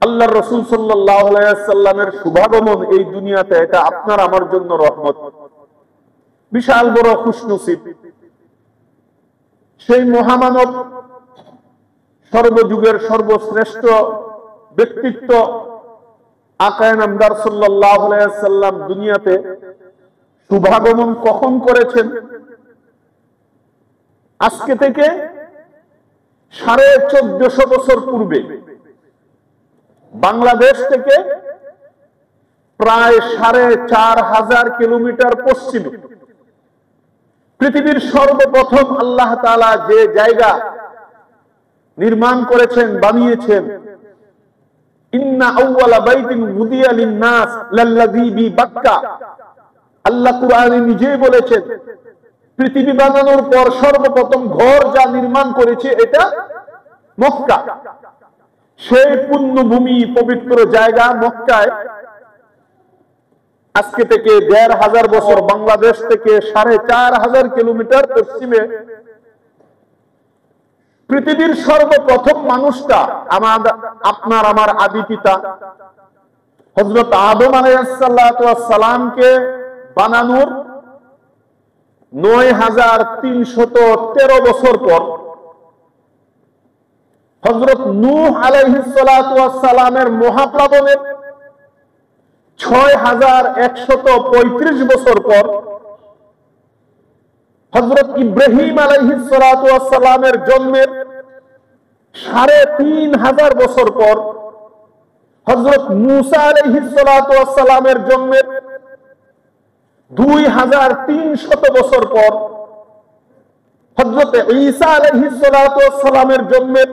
আল্লাহর রাসূল সাল্লাল্লাহু আলাইহি ওয়াসাল্লামের শুভাগমন এই দুনিয়াতে, এটা আপনার আমার জন্য রহমত, বিশাল বড় খুশনসিব। সেই মহামানব, সর্বযুগের সর্বশ্রেষ্ঠ ব্যক্তিত্ব আকায়ে নামদার সাল্লাল্লাহু আলাইহি ওয়াসাল্লাম দুনিয়াতে শুভাগমন কখন করেছেন? আজকে থেকে 1450 বছর পূর্বে বাংলাদেশ থেকে প্রায় 4500 কিলোমিটার পশ্চিমে পৃথিবীর সর্বপ্রথম আল্লাহ তাআলা যে জায়গা নির্মাণ করেছেন, বানিয়েছেন, ইন্না আউওয়ালা বাইতিন উদিয়া লিন-নাস লাল্লাযী বিবাক্কা, আল্লাহ কুরআনে নিজেই বলেছেন পৃথিবী বানানোর পর সর্বপ্রথম ঘর যা নির্মাণ করেছে এটা মক্কা। সেই পুণ্যভূমি, পবিত্র জায়গা মক্কায় আজকে থেকে 1500 বছর, বাংলাদেশ থেকে 4500 কিলোমিটার পশ্চিমে পৃথিবীর সর্বপ্রথম মানুষটা আপনার আমার আদি পিতা হযরত আদম আলাইহিস সালামকে বানানোর 9313 বছর পর হযরত নূহ আলাইহিস সালামের মহাপ্লাবনের 6135 বছর পর হযরত ইব্রাহিম আলাইহিস সালামের জন্মের 3500 বছর পর হযরত মূসা আলাইহিস সালামের জন্মের 2300 বছর পর হযরত ঈসা আলাইহিস সালামের জন্মের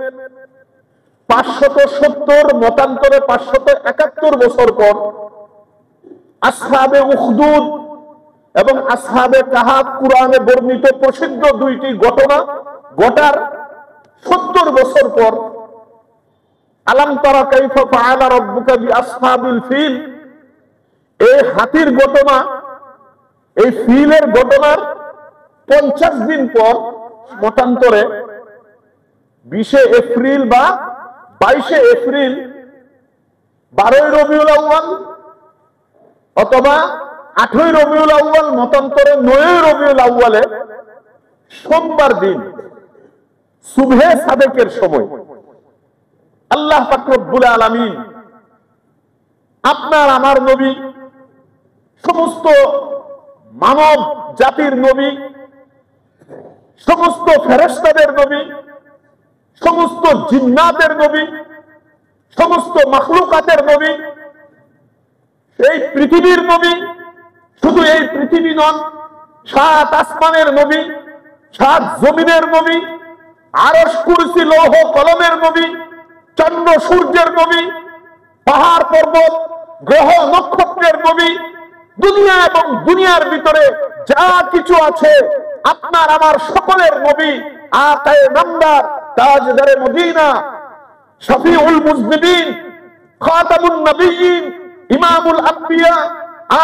570, মতান্তরে 571 বছর পর আসহাবে উখদুদ এবং আসহাবে কাহাফ কুরআনে বর্ণিত প্রসিদ্ধ দুইটি ঘটনা ঘটার 70 বছর পর আলাম তারা কাইফা ফাআলা রাব্বুকা বিআসহাবিল ফিল, এই হাতির ঘটনা, এই ফিলের ঘটনার 50 দিন পর, মতান্তরে 20 এপ্রিল বা 22 এপ্রিল, 12 রবিউল আউয়াল অথবা 8 রবিউল আউয়াল, মতান্তরে 9 রবিউল আউয়ালে সোমবার দিন সুবহে সাদেকের সময় আল্লাহ পাক রব্বুল আলামিন আপনার আমার নবী, সমস্ত মানব জাতির নবী, সমস্ত ফেরেশতাদের নবী, সমস্ত জিন্নাতের নবী, সমস্ত মাখলুকাতের নবী, এই পৃথিবীর নবী, শুধু এই পৃথিবী নন, 7 আসমানের নবী, 7 জমিনের নবী, আরশ কুরসি লৌহ কলমের নবী, চন্দ্র সূর্যের নবী, পাহাড় পর্বত গ্রহ নক্ষত্রের নবী, দুনিয়া এবং দুনিয়ার ভিতরে যা কিছু আছে আপনার আমার সকলের নবী, আকায়ে নামদার, তাজদারে মদিনা, শফিউল মুজনিবিন, খাতামুন নবিয়্যিন, ইমামুল আম্বিয়া,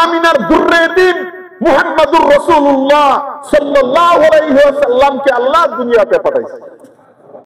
আমিনার দুররে দিন মুহাম্মদুর রাসূলুল্লাহ সাল্লাল্লাহু আলাইহি ওয়াসাল্লামকে আল্লাহ দুনিয়াতে পাঠাইছে।